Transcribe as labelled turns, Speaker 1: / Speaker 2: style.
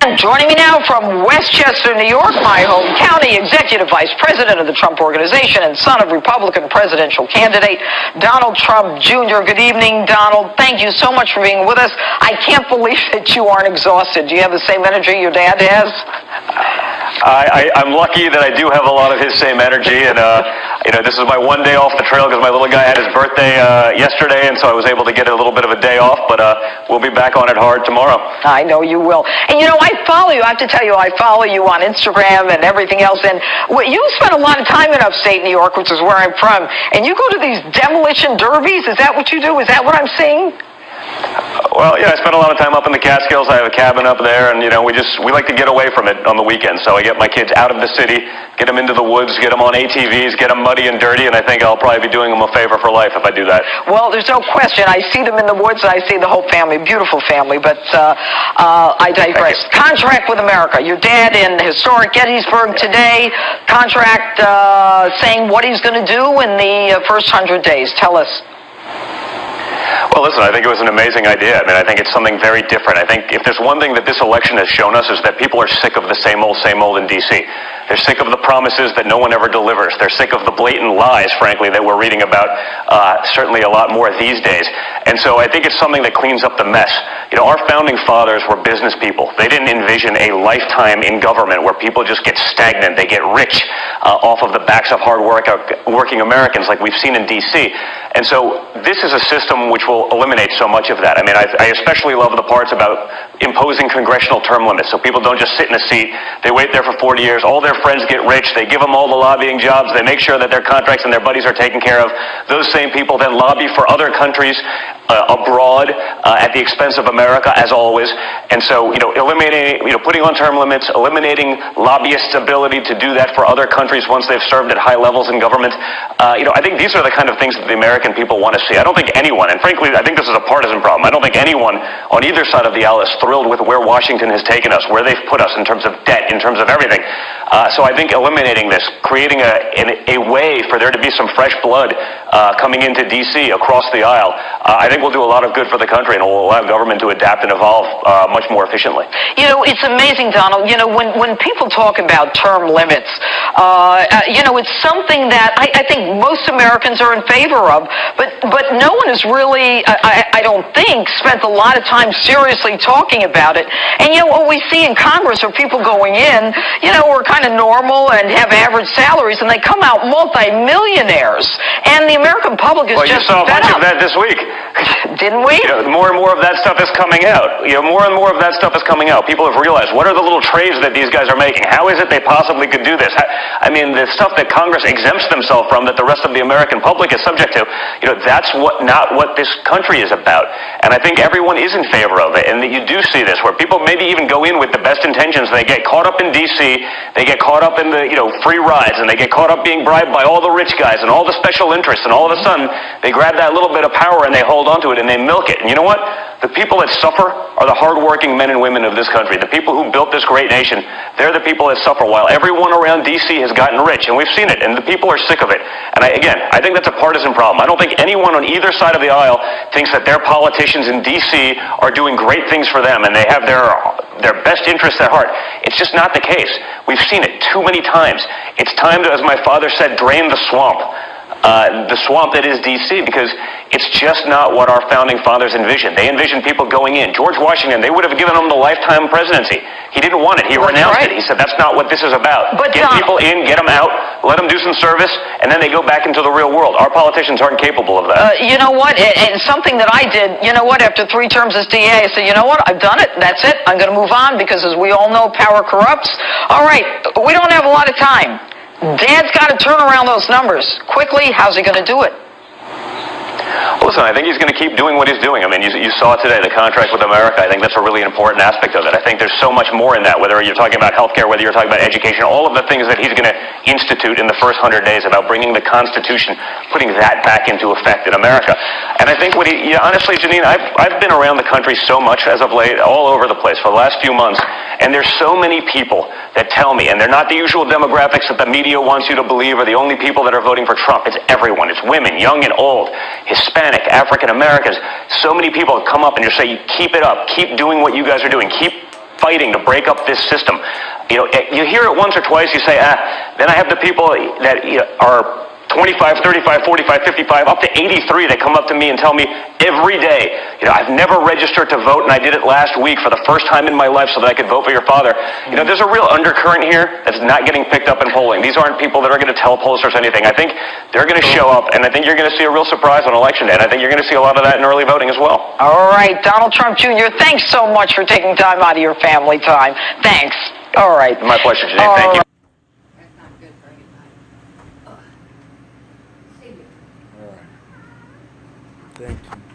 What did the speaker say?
Speaker 1: And joining me now from Westchester, New York, my home county, Executive Vice President of the Trump Organization and son of Republican presidential candidate Donald Trump Jr. Good evening, Donald. Thank you so much for being with us. I can't believe that you aren't exhausted. Do you have the same energy your dad has?
Speaker 2: I'm lucky that I do have a lot of his same energy, and this is my one day off the trail because my little guy had his birthday yesterday, and so I was able to get a little bit of a day off, but we'll be back on it hard tomorrow.
Speaker 1: I know you will. And I follow you. I have to tell you, I follow you on Instagram and everything else, and you spend a lot of time in upstate New York, which is where I'm from, and you go to these demolition derbies. Is that what you do? Is that what I'm seeing?
Speaker 2: Well, yeah, I spend a lot of time up in the Catskills. I have a cabin up there, and we like to get away from it on the weekends. So I get my kids out of the city, get them into the woods, get them on ATVs, get them muddy and dirty, and I think I'll probably be doing them a favor for life if I do that.
Speaker 1: Well, there's no question. I see them in the woods. I see the whole family, beautiful family. But I digress. Contract with America. Your dad in historic Gettysburg today. Contract saying what he's going to do in the first 100 days. Tell us.
Speaker 2: Well, listen, I think it was an amazing idea. I think it's something very different. I think if there's one thing that this election has shown us is that people are sick of the same old in D.C. They're sick of the promises that no one ever delivers. They're sick of the blatant lies, frankly, that we're reading about certainly a lot more these days. And so I think it's something that cleans up the mess. Our founding fathers were business people. They didn't envision a lifetime in government where people just get stagnant. They get rich off of the backs of working Americans like we've seen in D.C. And so this is a system which will eliminate so much of that. I especially love the parts about imposing congressional term limits so people don't just sit in a seat. They wait there for 40 years. All their friends get rich. They give them all the lobbying jobs. They make sure that their contracts and their buddies are taken care of. Those same people then lobby for other countries abroad at the expense of America, as always. And so, eliminating, putting on term limits, eliminating lobbyists' ability to do that for other countries once they've served at high levels in government. I think these are the kind of things that the American people want to see. I don't think anyone, and frankly, I think this is a partisan problem. I don't think anyone on either side of the aisle is thrilled with where Washington has taken us, where they've put us in terms of debt, in terms of everything. So I think eliminating this, creating a way for there to be some fresh blood coming into D.C. across the aisle, I think will do a lot of good for the country and will allow government to adapt and evolve much more efficiently.
Speaker 1: It's amazing, Donald. When people talk about term limits, it's something that I think most Americans are in favor of, but no one has really, I don't think, spent a lot of time seriously talking about it. And what we see in Congress are people going in, who are kind of normal and have average salaries, and they come out multi-millionaires. And the American public is just
Speaker 2: you saw a bunch of that this week.
Speaker 1: Didn't we?
Speaker 2: More and more of that stuff is coming out. More and more of that stuff is coming out. People have realized, what are the little trades that these guys are making? How is it they possibly could do this? The stuff that Congress exempts themselves from that the rest of the American public is subject to, that's not what this country is about. And I think everyone is in favor of it. And that you do see this, where people maybe even go in with the best intentions. They get caught up in D.C., they get caught up in the, free rides, and they get caught up being bribed by all the rich guys and all the special interests, and all of a sudden, they grab that little bit of power and they hold onto it and they milk it. And you know what? The people that suffer are the hardworking men and women of this country. The people who built this great nation, they're the people that suffer while everyone around D.C. has gotten rich, and we've seen it, and the people are sick of it. And I think that's a partisan problem. I don't think anyone on either side of the aisle thinks that their politicians in D.C. are doing great things for them and they have their best interests at heart. It's just not the case. We've seen it too many times. It's time to, as my father said, drain the swamp. The swamp that is D.C., because it's just not what our founding fathers envisioned. They envisioned people going in. George Washington, they would have given him the lifetime presidency. He didn't want it. He renounced it. He said, that's not what this is about.
Speaker 1: But
Speaker 2: get people in, get them out, let them do some service, and then they go back into the real world. Our politicians aren't capable of that.
Speaker 1: You know what? And something that I did, after 3 terms as DA, I said, I've done it. That's it. I'm going to move on because, as we all know, power corrupts. All right. We don't have a lot of time. Dad's got to turn around those numbers quickly. How's he going to do it?
Speaker 2: Listen, I think he's going to keep doing what he's doing. You saw it today, the contract with America. I think that's a really important aspect of it. I think there's so much more in that, whether you're talking about healthcare, whether you're talking about education, all of the things that he's going to institute in the first 100 days about bringing the Constitution, putting that back into effect in America. And I think honestly, Janine, I've been around the country so much as of late, all over the place for the last few months, and there's so many people that tell me, and they're not the usual demographics that the media wants you to believe are the only people that are voting for Trump. It's everyone. It's women, young and old, Hispanic, African Americans. So many people come up and just say, keep it up, keep doing what you guys are doing, keep fighting to break up this system. You know, you hear it once or twice, you say, then I have the people that are 25, 35, 45, 55, up to 83 that come up to me and tell me every day, I've never registered to vote, and I did it last week for the first time in my life so that I could vote for your father. There's a real undercurrent here that's not getting picked up in polling. These aren't people that are going to tell pollsters anything. I think they're going to show up, and I think you're going to see a real surprise on Election Day, and I think you're going to see a lot of that in early voting as well.
Speaker 1: All right, Donald Trump Jr., thanks so much for taking time out of your family time. Thanks. All right.
Speaker 2: My pleasure, Jane. Thank you.
Speaker 3: That's not good for anybody. See you.
Speaker 4: All right. Thank you.